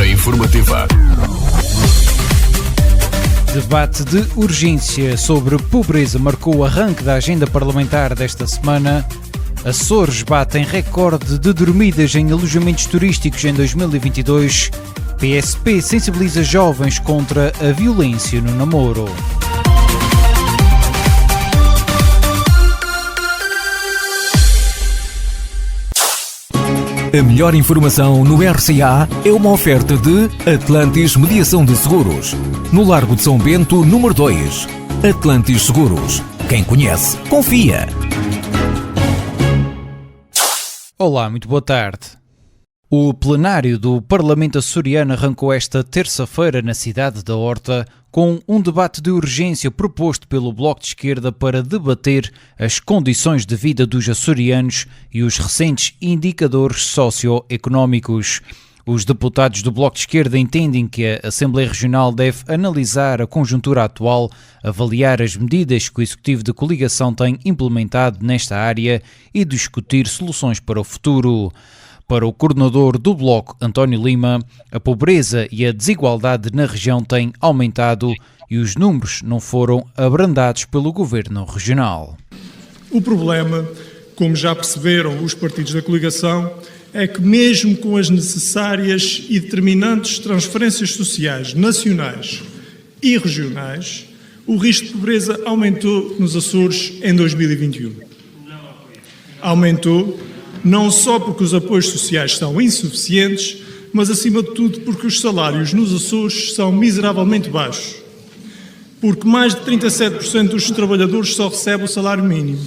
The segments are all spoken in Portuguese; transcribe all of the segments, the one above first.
Informativa. Debate de urgência sobre pobreza marcou o arranque da agenda parlamentar desta semana. Açores batem recorde de dormidas em alojamentos turísticos em 2022. PSP sensibiliza jovens contra a violência no namoro. A melhor informação no RCA é uma oferta de Atlantis Mediação de Seguros. No Largo de São Bento, número 2. Atlantis Seguros. Quem conhece, confia. Olá, muito boa tarde. O plenário do Parlamento açoriano arrancou esta terça-feira na cidade da Horta com um debate de urgência proposto pelo Bloco de Esquerda para debater as condições de vida dos açorianos e os recentes indicadores socioeconómicos. Os deputados do Bloco de Esquerda entendem que a Assembleia Regional deve analisar a conjuntura atual, avaliar as medidas que o Executivo de Coligação tem implementado nesta área e discutir soluções para o futuro. Para o coordenador do Bloco, António Lima, a pobreza e a desigualdade na região têm aumentado e os números não foram abrandados pelo Governo Regional. O problema, como já perceberam os partidos da coligação, é que mesmo com as necessárias e determinantes transferências sociais nacionais e regionais, o risco de pobreza aumentou nos Açores em 2021. Aumentou não só porque os apoios sociais são insuficientes, mas acima de tudo porque os salários nos Açores são miseravelmente baixos. Porque mais de 37% dos trabalhadores só recebem o salário mínimo.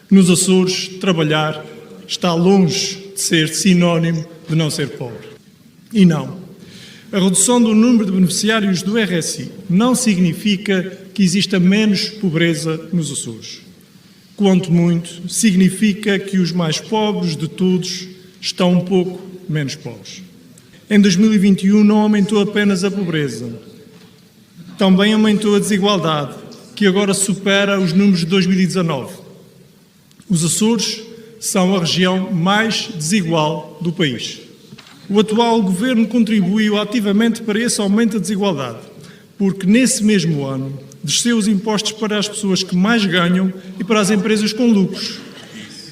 Nos Açores, trabalhar está longe de ser sinónimo de não ser pobre. E não. A redução do número de beneficiários do RSI não significa que exista menos pobreza nos Açores. Quanto muito, significa que os mais pobres de todos estão um pouco menos pobres. Em 2021 não aumentou apenas a pobreza, também aumentou a desigualdade, que agora supera os números de 2019. Os Açores são a região mais desigual do país. O atual governo contribuiu ativamente para esse aumento da desigualdade, porque nesse mesmo ano desceu os impostos para as pessoas que mais ganham e para as empresas com lucros.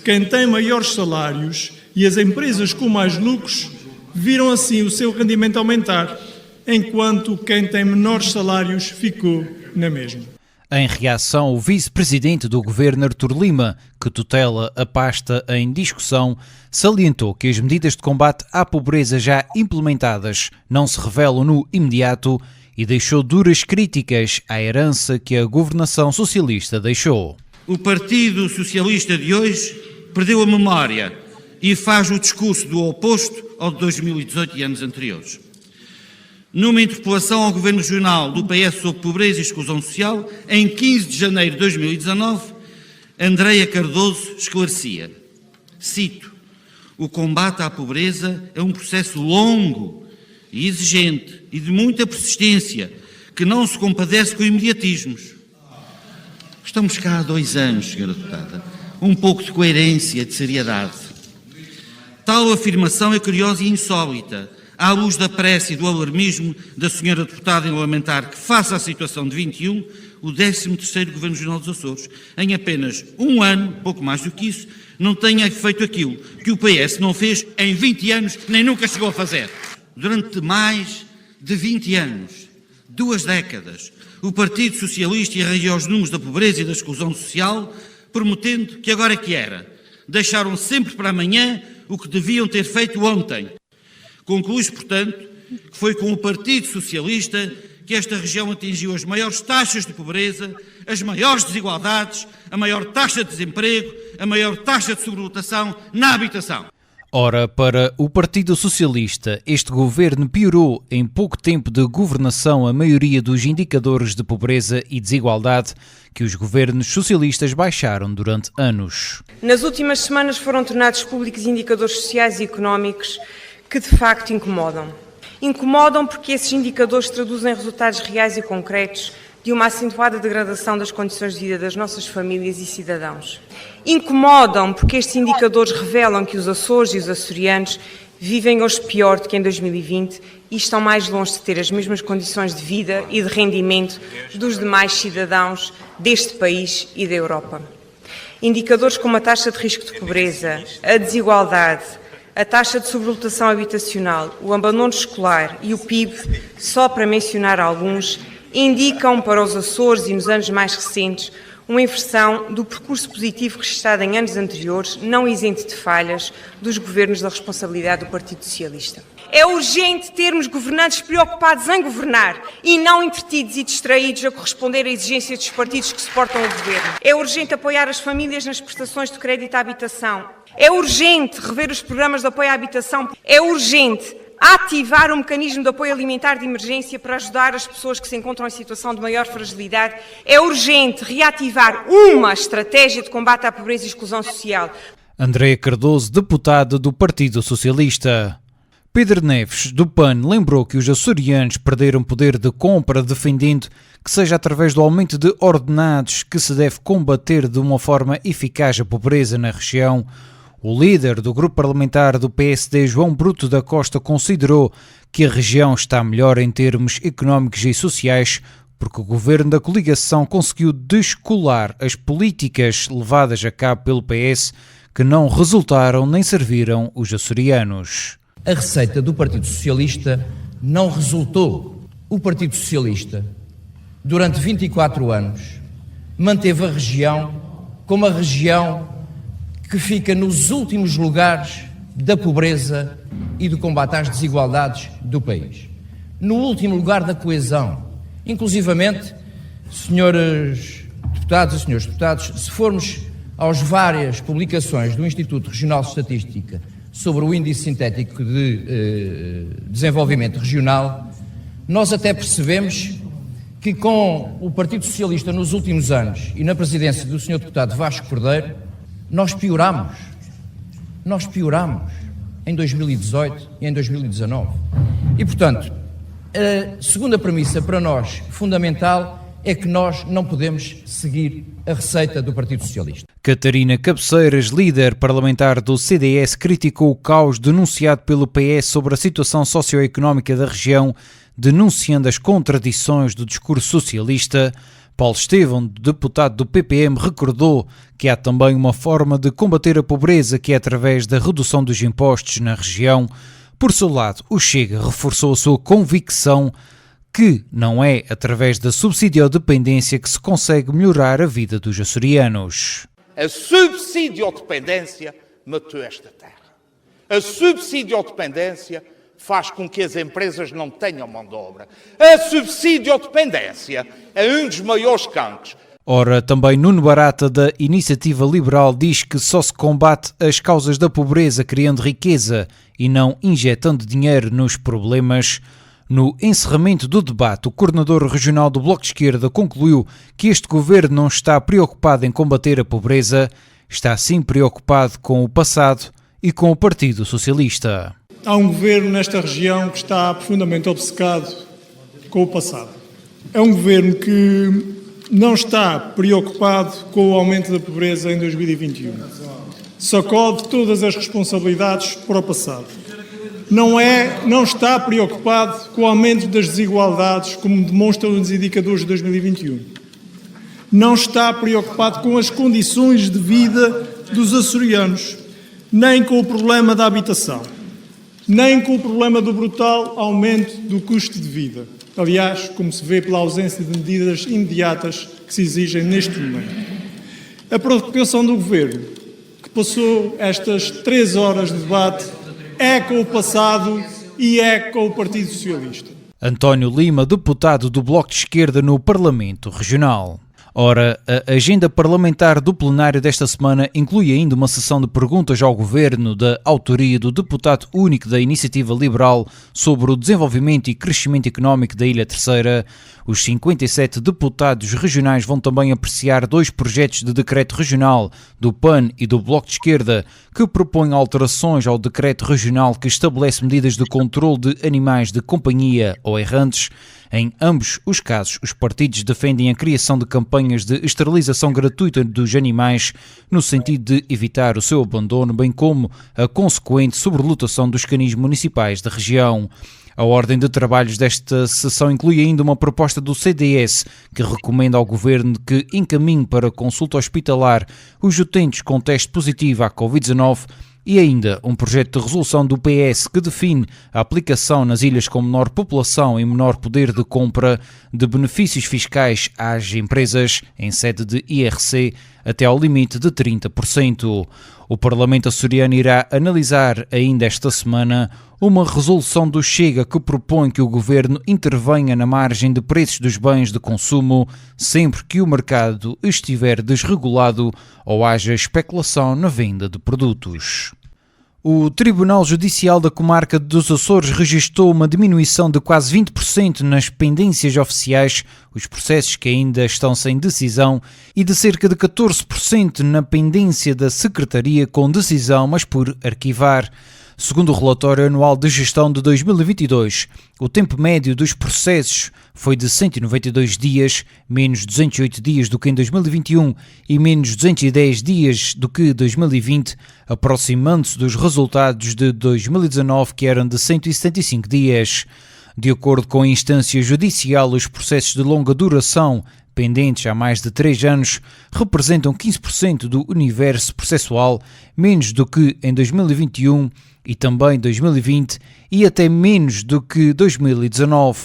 Quem tem maiores salários e as empresas com mais lucros viram assim o seu rendimento aumentar, enquanto quem tem menores salários ficou na mesma. Em reação, o vice-presidente do governo, Artur Lima, que tutela a pasta em discussão, salientou que as medidas de combate à pobreza já implementadas não se revelam no imediato e deixou duras críticas à herança que a governação socialista deixou. O Partido Socialista de hoje perdeu a memória e faz o discurso do oposto ao de 2018 e anos anteriores. Numa interpelação ao Governo Regional do PS sobre pobreza e exclusão social, em 15 de janeiro de 2019, Andreia Cardoso esclarecia, cito, o combate à pobreza é um processo longo e exigente e de muita persistência, que não se compadece com imediatismos. Estamos cá há 2 anos, senhora deputada. Um pouco de coerência, de seriedade. Tal afirmação é curiosa e insólita, à luz da pressa e do alarmismo da senhora deputada em lamentar que, face à situação de 21, o 13º Governo Regional dos Açores, em apenas um ano, pouco mais do que isso, não tenha feito aquilo que o PS não fez em 20 anos, nem nunca chegou a fazer. Durante mais de 20 anos, 2 décadas, o Partido Socialista irradia os números da pobreza e da exclusão social, prometendo que agora é que era. Deixaram sempre para amanhã o que deviam ter feito ontem. Conclui-se, portanto, que foi com o Partido Socialista que esta região atingiu as maiores taxas de pobreza, as maiores desigualdades, a maior taxa de desemprego, a maior taxa de sobrelotação na habitação. Ora, para o Partido Socialista, este governo piorou em pouco tempo de governação a maioria dos indicadores de pobreza e desigualdade que os governos socialistas baixaram durante anos. Nas últimas semanas foram tornados públicos indicadores sociais e económicos que de facto incomodam. Incomodam porque esses indicadores traduzem resultados reais e concretos de uma acentuada degradação das condições de vida das nossas famílias e cidadãos. Incomodam porque estes indicadores revelam que os Açores e os açorianos vivem hoje pior do que em 2020 e estão mais longe de ter as mesmas condições de vida e de rendimento dos demais cidadãos deste país e da Europa. Indicadores como a taxa de risco de pobreza, a desigualdade, a taxa de sobrelotação habitacional, o abandono escolar e o PIB, só para mencionar alguns, indicam para os Açores e nos anos mais recentes uma inversão do percurso positivo registrado em anos anteriores, não isento de falhas, dos governos da responsabilidade do Partido Socialista. É urgente termos governantes preocupados em governar e não entretidos e distraídos a corresponder a exigências dos partidos que suportam o governo. É urgente apoiar as famílias nas prestações de crédito à habitação. É urgente rever os programas de apoio à habitação. É urgente ativar um mecanismo de apoio alimentar de emergência para ajudar as pessoas que se encontram em situação de maior fragilidade. É urgente reativar uma estratégia de combate à pobreza e exclusão social. Andréa Cardoso, deputada do Partido Socialista. Pedro Neves, do PAN, lembrou que os açorianos perderam poder de compra, defendendo que seja através do aumento de ordenados que se deve combater de uma forma eficaz a pobreza na região. O líder do grupo parlamentar do PSD, João Bruto da Costa, considerou que a região está melhor em termos económicos e sociais porque o governo da coligação conseguiu descolar as políticas levadas a cabo pelo PS que não resultaram nem serviram os açorianos. A receita do Partido Socialista não resultou. O Partido Socialista, durante 24 anos, manteve a região como a região que fica nos últimos lugares da pobreza e do combate às desigualdades do país. No último lugar da coesão. Inclusivamente, senhores deputados e senhores deputados, se formos às várias publicações do Instituto Regional de Estatística sobre o Índice Sintético de Desenvolvimento Regional, nós até percebemos que com o Partido Socialista nos últimos anos e na presidência do Sr. Deputado Vasco Cordeiro, nós pioramos em 2018 e em 2019. E, portanto, a segunda premissa para nós fundamental é que nós não podemos seguir a receita do Partido Socialista. Catarina Cabeceiras, líder parlamentar do CDS, criticou o caos denunciado pelo PS sobre a situação socioeconómica da região, denunciando as contradições do discurso socialista. Paulo Estevão, deputado do PPM, recordou que há também uma forma de combater a pobreza que é através da redução dos impostos na região. Por seu lado, o Chega reforçou a sua convicção que não é através da subsidiodependência que se consegue melhorar a vida dos açorianos. A subsidiodependência matou esta terra. A subsidiodependência faz com que as empresas não tenham mão de obra. A subsidiodependência é um dos maiores cancros. Ora, também Nuno Barata, da Iniciativa Liberal, diz que só se combate as causas da pobreza criando riqueza e não injetando dinheiro nos problemas. No encerramento do debate, o coordenador regional do Bloco de Esquerda concluiu que este governo não está preocupado em combater a pobreza, está sim preocupado com o passado e com o Partido Socialista. Há um governo nesta região que está profundamente obcecado com o passado. É um governo que não está preocupado com o aumento da pobreza em 2021. Sacode todas as responsabilidades para o passado. Não está preocupado com o aumento das desigualdades, como demonstram os indicadores de 2021. Não está preocupado com as condições de vida dos açorianos, nem com o problema da habitação, nem com o problema do brutal aumento do custo de vida. Aliás, como se vê pela ausência de medidas imediatas que se exigem neste momento. A preocupação do Governo, que passou estas 3 horas de debate, é com o passado e é com o Partido Socialista. António Lima, deputado do Bloco de Esquerda no Parlamento Regional. Ora, a agenda parlamentar do plenário desta semana inclui ainda uma sessão de perguntas ao Governo da autoria do deputado único da Iniciativa Liberal sobre o desenvolvimento e crescimento económico da Ilha Terceira. Os 57 deputados regionais vão também apreciar 2 projetos de decreto regional do PAN e do Bloco de Esquerda que propõem alterações ao decreto regional que estabelece medidas de controle de animais de companhia ou errantes. Em ambos os casos, os partidos defendem a criação de campanhas de esterilização gratuita dos animais, no sentido de evitar o seu abandono, bem como a consequente sobrelotação dos canis municipais da região. A ordem de trabalhos desta sessão inclui ainda uma proposta do CDS, que recomenda ao Governo que encaminhe para consulta hospitalar os utentes com teste positivo à Covid-19, e ainda um projeto de resolução do PS que define a aplicação nas ilhas com menor população e menor poder de compra de benefícios fiscais às empresas em sede de IRC até ao limite de 30%. O Parlamento açoriano irá analisar ainda esta semana uma resolução do Chega que propõe que o Governo intervenha na margem de preços dos bens de consumo sempre que o mercado estiver desregulado ou haja especulação na venda de produtos. O Tribunal Judicial da Comarca dos Açores registrou uma diminuição de quase 20% nas pendências oficiais, os processos que ainda estão sem decisão, e de cerca de 14% na pendência da Secretaria com decisão, mas por arquivar. Segundo o relatório anual de gestão de 2022, o tempo médio dos processos foi de 192 dias, menos 208 dias do que em 2021 e menos 210 dias do que 2020, aproximando-se dos resultados de 2019, que eram de 175 dias. De acordo com a instância judicial, os processos de longa duração pendentes há mais de 3 anos, representam 15% do universo processual, menos do que em 2021 e também 2020 e até menos do que 2019.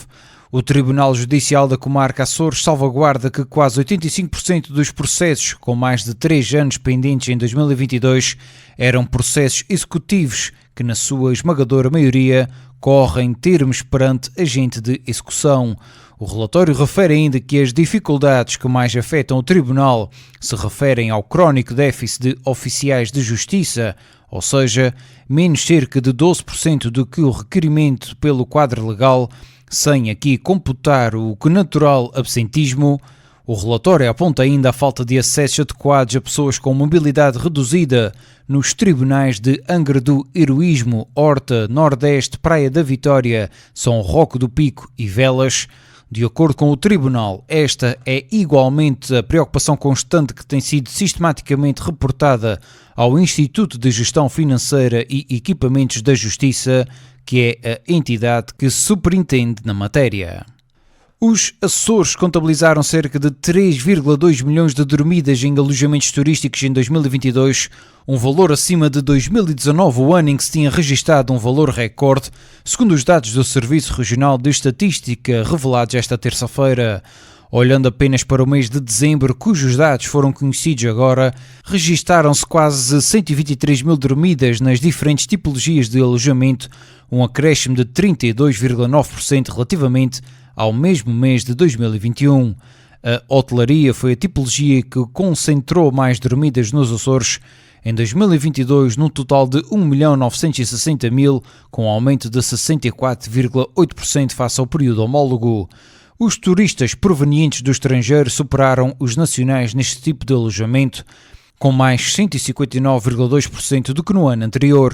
O Tribunal Judicial da Comarca Açores salvaguarda que quase 85% dos processos com mais de 3 anos pendentes em 2022 eram processos executivos que, na sua esmagadora maioria, correm termos perante agente de execução. O relatório refere ainda que as dificuldades que mais afetam o Tribunal se referem ao crónico déficit de oficiais de justiça, ou seja, menos cerca de 12% do que o requerimento pelo quadro legal, sem aqui computar o connatural absentismo. O relatório aponta ainda a falta de acessos adequados a pessoas com mobilidade reduzida nos tribunais de Angra do Heroísmo, Horta, Nordeste, Praia da Vitória, São Roque do Pico e Velas. De acordo com o Tribunal, esta é igualmente a preocupação constante que tem sido sistematicamente reportada ao Instituto de Gestão Financeira e Equipamentos da Justiça, que é a entidade que superintende na matéria. Os Açores contabilizaram cerca de 3,2 milhões de dormidas em alojamentos turísticos em 2022, um valor acima de 2019, o ano em que se tinha registado um valor recorde, segundo os dados do Serviço Regional de Estatística revelados esta terça-feira. Olhando apenas para o mês de dezembro, cujos dados foram conhecidos agora, registaram-se quase 123 mil dormidas nas diferentes tipologias de alojamento, um acréscimo de 32,9% relativamente ao mesmo mês de 2021. A hotelaria foi a tipologia que concentrou mais dormidas nos Açores em 2022, num total de 1.960.000, com um aumento de 64,8% face ao período homólogo. Os turistas provenientes do estrangeiro superaram os nacionais neste tipo de alojamento, com mais 159,2% do que no ano anterior.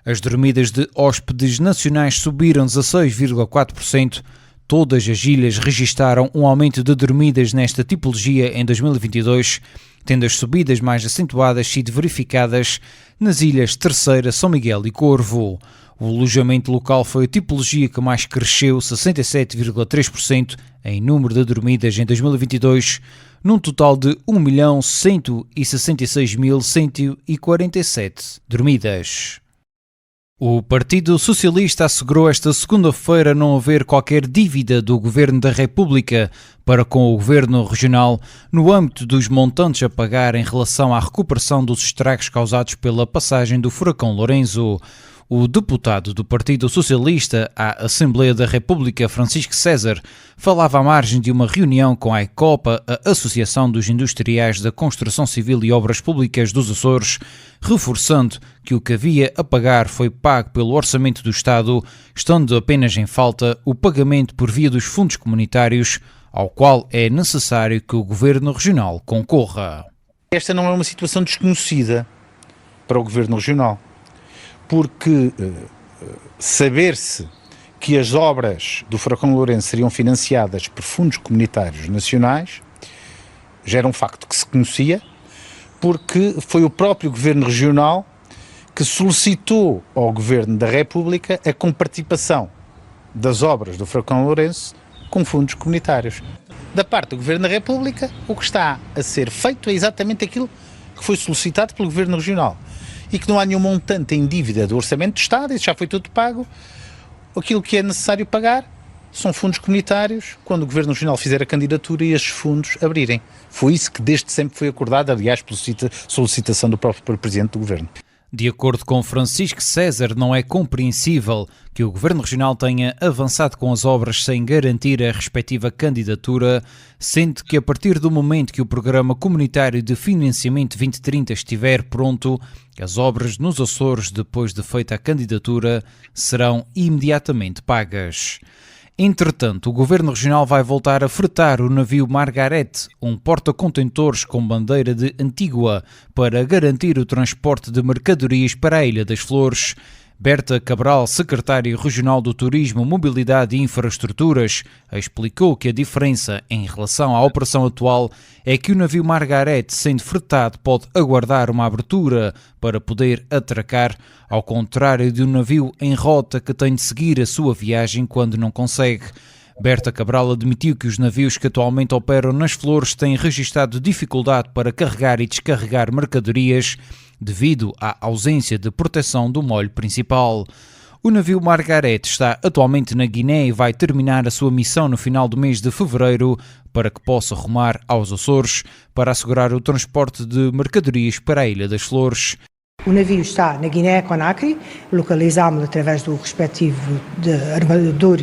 As dormidas de hóspedes nacionais subiram 16,4%. Todas as ilhas registaram um aumento de dormidas nesta tipologia em 2022, tendo as subidas mais acentuadas sido verificadas nas ilhas Terceira, São Miguel e Corvo. O alojamento local foi a tipologia que mais cresceu, 67,3% em número de dormidas em 2022, num total de 1.166.147 dormidas. O Partido Socialista assegurou esta segunda-feira não haver qualquer dívida do Governo da República para com o Governo Regional no âmbito dos montantes a pagar em relação à recuperação dos estragos causados pela passagem do furacão Lourenço. O deputado do Partido Socialista à Assembleia da República, Francisco César, falava à margem de uma reunião com a AICOPA, a Associação dos Industriais da Construção Civil e Obras Públicas dos Açores, reforçando que o que havia a pagar foi pago pelo Orçamento do Estado, estando apenas em falta o pagamento por via dos fundos comunitários, ao qual é necessário que o Governo Regional concorra. Esta não é uma situação desconhecida para o Governo Regional, porque saber-se que as obras do Furacão Lourenço seriam financiadas por fundos comunitários nacionais já era um facto que se conhecia, porque foi o próprio Governo Regional que solicitou ao Governo da República a comparticipação das obras do Furacão Lourenço com fundos comunitários. Da parte do Governo da República, o que está a ser feito é exatamente aquilo que foi solicitado pelo Governo Regional e que não há nenhum montante em dívida do Orçamento do Estado, isso já foi tudo pago. Aquilo que é necessário pagar são fundos comunitários quando o Governo Regional fizer a candidatura e esses fundos abrirem. Foi isso que desde sempre foi acordado, aliás, por solicitação do próprio Presidente do Governo. De acordo com Francisco César, não é compreensível que o Governo Regional tenha avançado com as obras sem garantir a respectiva candidatura, sendo que a partir do momento que o Programa Comunitário de Financiamento 2030 estiver pronto, as obras nos Açores, depois de feita a candidatura, serão imediatamente pagas. Entretanto, o Governo Regional vai voltar a fretar o navio Margaret, um porta-contentores com bandeira de Antígua, para garantir o transporte de mercadorias para a Ilha das Flores. Berta Cabral, secretária regional do Turismo, Mobilidade e Infraestruturas, explicou que a diferença em relação à operação atual é que o navio Margaret, sendo fretado, pode aguardar uma abertura para poder atracar, ao contrário de um navio em rota que tem de seguir a sua viagem quando não consegue. Berta Cabral admitiu que os navios que atualmente operam nas Flores têm registrado dificuldade para carregar e descarregar mercadorias devido à ausência de proteção do molho principal. O navio Margaret está atualmente na Guiné e vai terminar a sua missão no final do mês de fevereiro para que possa rumar aos Açores para assegurar o transporte de mercadorias para a Ilha das Flores. O navio está na Guiné-Conakry, localizámo-lo através do respectivo armador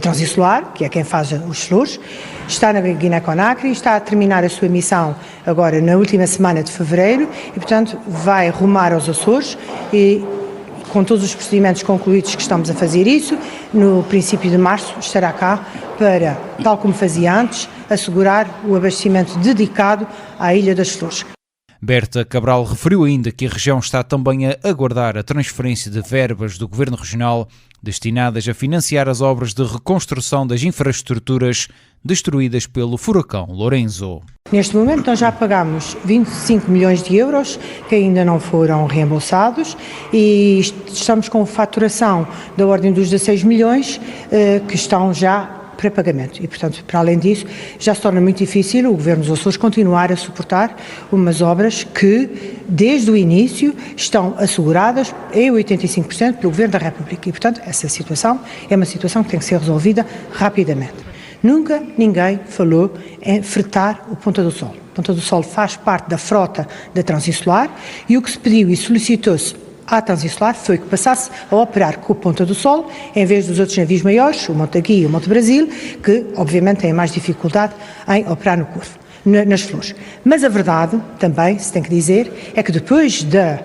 transinsular, que é quem faz os Flores. Está na Guiné-Conakry, está a terminar a sua missão agora na última semana de fevereiro e, portanto, vai rumar aos Açores e, com todos os procedimentos concluídos que estamos a fazer isso, no princípio de março estará cá para, tal como fazia antes, assegurar o abastecimento dedicado à Ilha das Flores. Berta Cabral referiu ainda que a região está também a aguardar a transferência de verbas do Governo Regional destinadas a financiar as obras de reconstrução das infraestruturas destruídas pelo Furacão Lourenço. Neste momento nós já pagamos 25 milhões de euros que ainda não foram reembolsados e estamos com faturação da ordem dos 16 milhões que estão já para pagamento e, portanto, para além disso, já se torna muito difícil o Governo dos Açores continuar a suportar umas obras que, desde o início, estão asseguradas em 85% pelo Governo da República e, portanto, essa situação é uma situação que tem que ser resolvida rapidamente. Nunca ninguém falou em fretar o Ponta do Sol. Ponta do Sol faz parte da frota da Transinsular e o que se pediu e solicitou-se à Transinsular foi que passasse a operar com o Ponta do Sol, em vez dos outros navios maiores, o Monte Aguia e o Monte Brasil, que obviamente têm mais dificuldade em operar no Corvo, nas Flores. Mas a verdade, também se tem que dizer, é que depois da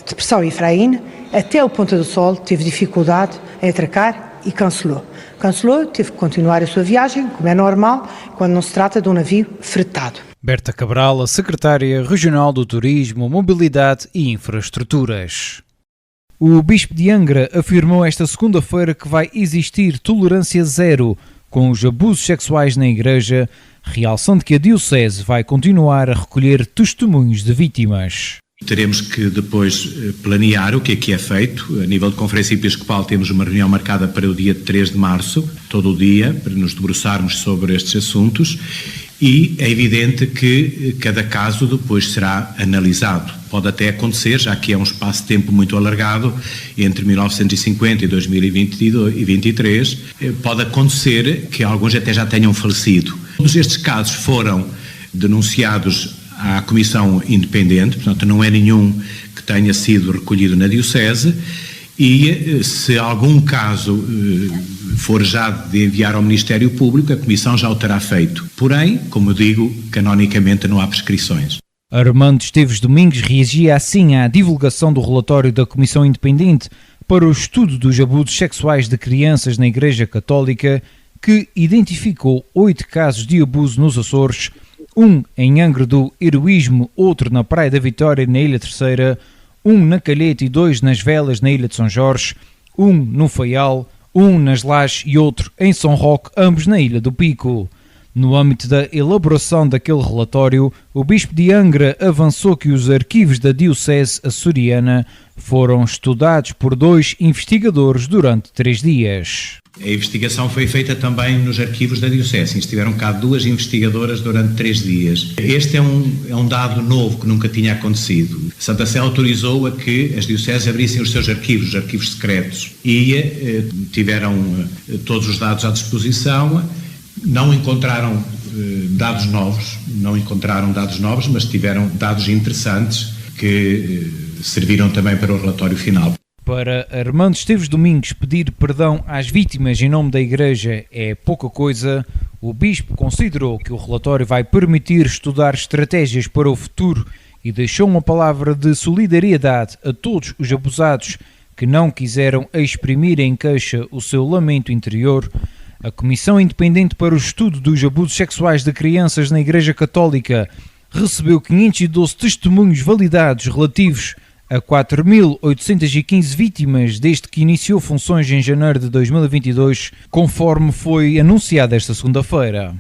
depressão Efraim, até o Ponta do Sol teve dificuldade em atracar e cancelou. Cancelou, teve que continuar a sua viagem, como é normal, quando não se trata de um navio fretado. Berta Cabral, a secretária regional do Turismo, Mobilidade e Infraestruturas. O Bispo de Angra afirmou esta segunda-feira que vai existir tolerância zero com os abusos sexuais na Igreja, realçando que a Diocese vai continuar a recolher testemunhos de vítimas. Teremos que depois planear o que é feito. A nível de Conferência Episcopal temos uma reunião marcada para o dia 3 de março, todo o dia, para nos debruçarmos sobre estes assuntos e é evidente que cada caso depois será analisado. Pode até acontecer, já que é um espaço de tempo muito alargado, entre 1950 e 2023, pode acontecer que alguns até já tenham falecido. Todos estes casos foram denunciados à Comissão Independente, portanto não é nenhum que tenha sido recolhido na Diocese, E se algum caso for já de enviar ao Ministério Público, a Comissão já o terá feito. Porém, como eu digo, canonicamente não há prescrições. Armando Esteves Domingues reagia assim à divulgação do relatório da Comissão Independente para o Estudo dos Abusos Sexuais de Crianças na Igreja Católica, que identificou 8 casos de abuso nos Açores, um em Angra do Heroísmo, outro na Praia da Vitória, na Ilha Terceira, um na Calheta e 2 nas Velas, na Ilha de São Jorge, um no Faial, um nas Lajes e outro em São Roque, ambos na Ilha do Pico. No âmbito da elaboração daquele relatório, o Bispo de Angra avançou que os arquivos da Diocese açoriana foram estudados por 2 investigadores durante 3 dias. A investigação foi feita também nos arquivos da Diocese. Estiveram cá 2 investigadoras durante 3 dias. Este é um dado novo que nunca tinha acontecido. Santa Sé autorizou a que as dioceses abrissem os seus arquivos, os arquivos secretos, e tiveram todos os dados à disposição. Não encontraram dados novos, mas tiveram dados interessantes que serviram também para o relatório final. Para Armando Esteves Domingues, pedir perdão às vítimas em nome da Igreja é pouca coisa. O Bispo considerou que o relatório vai permitir estudar estratégias para o futuro e deixou uma palavra de solidariedade a todos os abusados que não quiseram exprimir em queixa o seu lamento interior. A Comissão Independente para o Estudo dos Abusos Sexuais de Crianças na Igreja Católica recebeu 512 testemunhos validados relativos a 4.815 vítimas desde que iniciou funções em janeiro de 2022, conforme foi anunciado esta segunda-feira.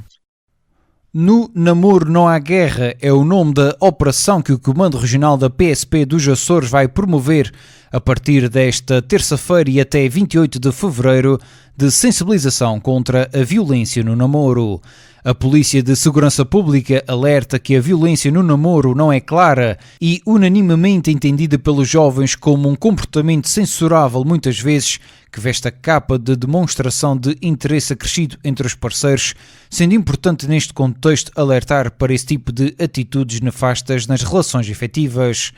No Namoro Não Há Guerra é o nome da operação que o Comando Regional da PSP dos Açores vai promover a partir desta terça-feira e até 28 de fevereiro de sensibilização contra a violência no namoro. A Polícia de Segurança Pública alerta que a violência no namoro não é clara e unanimemente entendida pelos jovens como um comportamento censurável, muitas vezes, que veste a capa de demonstração de interesse acrescido entre os parceiros, sendo importante neste contexto alertar para esse tipo de atitudes nefastas nas relações efetivas.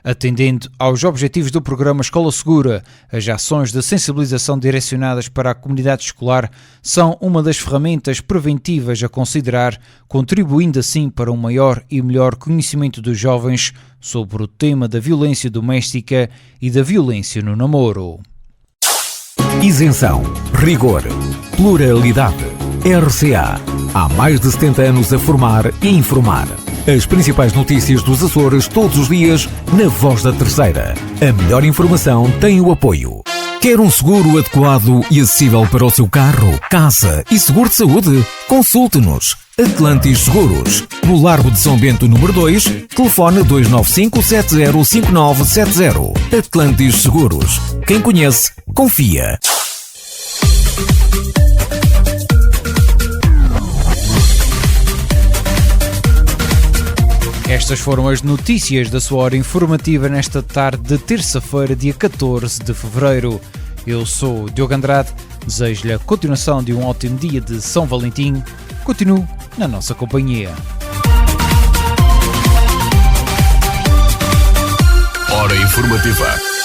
Atendendo aos objetivos do programa Escola Segura, as ações de sensibilização direcionadas para a comunidade escolar são uma das ferramentas preventivas a considerar, contribuindo assim para um maior e melhor conhecimento dos jovens sobre o tema da violência doméstica e da violência no namoro. Isenção, rigor, pluralidade. RCA. Há mais de 70 anos a formar e informar. As principais notícias dos Açores todos os dias na Voz da Terceira. A melhor informação tem o apoio. Quer um seguro adequado e acessível para o seu carro, casa e seguro de saúde? Consulte-nos. Atlantis Seguros. No Largo de São Bento, número 2, telefone 295-705970. Atlantis Seguros. Quem conhece, confia. Estas foram as notícias da sua hora informativa nesta tarde de terça-feira, dia 14 de fevereiro. Eu sou o Diogo Andrade, desejo-lhe a continuação de um ótimo dia de São Valentim. Continue na nossa companhia. Hora informativa.